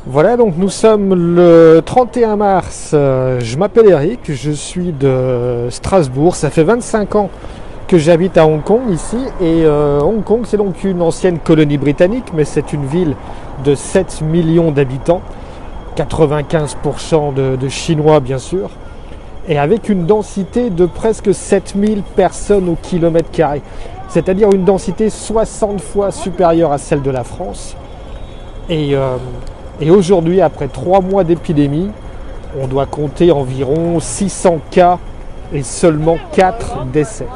Voilà, donc nous sommes le 31 mars. Je m'appelle Eric, je suis de Strasbourg. Ça fait 25 ans que j'habite à Hong Kong ici. Et Hong Kong, c'est donc une ancienne colonie britannique, mais c'est une ville de 7 millions d'habitants, 95% de Chinois bien sûr, et avec une densité de presque 7000 personnes au kilomètre carré. C'est-à-dire une densité 60 fois supérieure à celle de la France. Et aujourd'hui, après 3 mois d'épidémie, on doit compter environ 600 cas et seulement 4 décès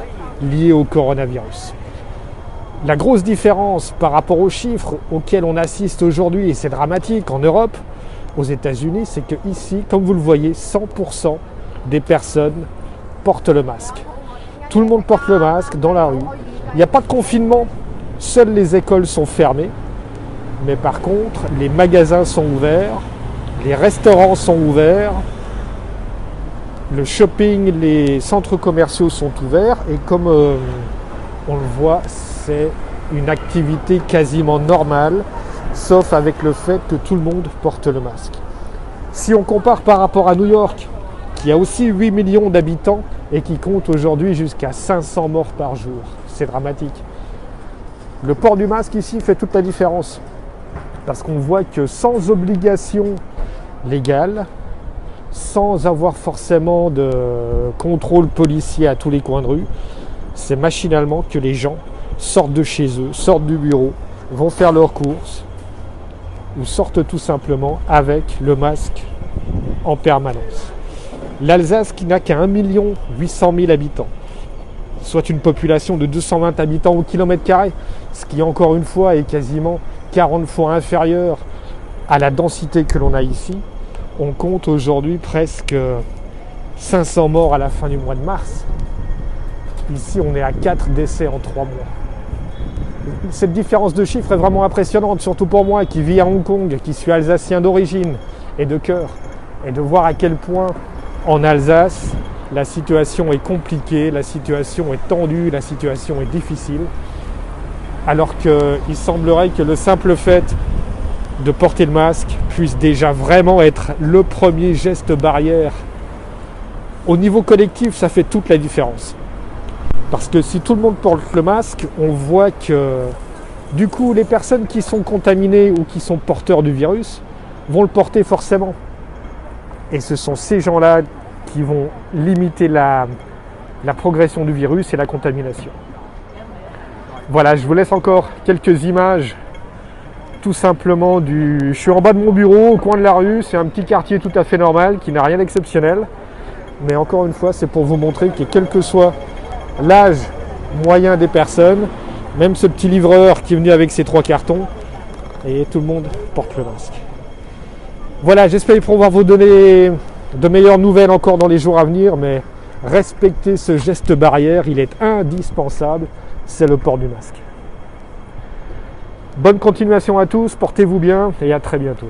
liés au coronavirus. La grosse différence par rapport aux chiffres auxquels on assiste aujourd'hui, et c'est dramatique en Europe, aux États-Unis, c'est que ici, comme vous le voyez, 100% des personnes portent le masque. Tout le monde porte le masque dans la rue. Il n'y a pas de confinement, seules les écoles sont fermées. Mais par contre, les magasins sont ouverts, les restaurants sont ouverts, le shopping, les centres commerciaux sont ouverts. Et comme on le voit, c'est une activité quasiment normale, sauf avec le fait que tout le monde porte le masque. Si on compare par rapport à New York, qui a aussi 8 millions d'habitants et qui compte aujourd'hui jusqu'à 500 morts par jour, c'est dramatique. Le port du masque ici fait toute la différence. Parce qu'on voit que sans obligation légale, sans avoir forcément de contrôle policier à tous les coins de rue, c'est machinalement que les gens sortent de chez eux, sortent du bureau, vont faire leurs courses ou sortent tout simplement avec le masque en permanence. L'Alsace, qui n'a qu'à 1 800 000 habitants, soit une population de 220 habitants au kilomètre carré, ce qui encore une fois est quasiment 40 fois inférieur à la densité que l'on a ici. On compte aujourd'hui presque 500 morts à la fin du mois de mars. Ici, on est à 4 décès en 3 mois. Cette différence de chiffres est vraiment impressionnante, surtout pour moi qui vis à Hong Kong, qui suis alsacien d'origine et de cœur, et de voir à quel point en Alsace, la situation est compliquée, la situation est tendue, la situation est difficile. Alors qu'il semblerait que le simple fait de porter le masque puisse déjà vraiment être le premier geste barrière. Au niveau collectif, ça fait toute la différence. Parce que si tout le monde porte le masque, on voit que du coup, les personnes qui sont contaminées ou qui sont porteurs du virus vont le porter forcément. Et ce sont ces gens-là qui vont limiter la progression du virus et la contamination. Voilà, je vous laisse encore quelques images tout simplement Je suis en bas de mon bureau, au coin de la rue, c'est un petit quartier tout à fait normal, qui n'a rien d'exceptionnel. Mais encore une fois, c'est pour vous montrer que quel que soit l'âge moyen des personnes, même ce petit livreur qui est venu avec ses 3 cartons, et tout le monde porte le masque. Voilà, j'espère pouvoir vous donner de meilleures nouvelles encore dans les jours à venir, mais respectez ce geste barrière, il est indispensable. C'est le port du masque. Bonne continuation à tous, portez-vous bien et à très bientôt.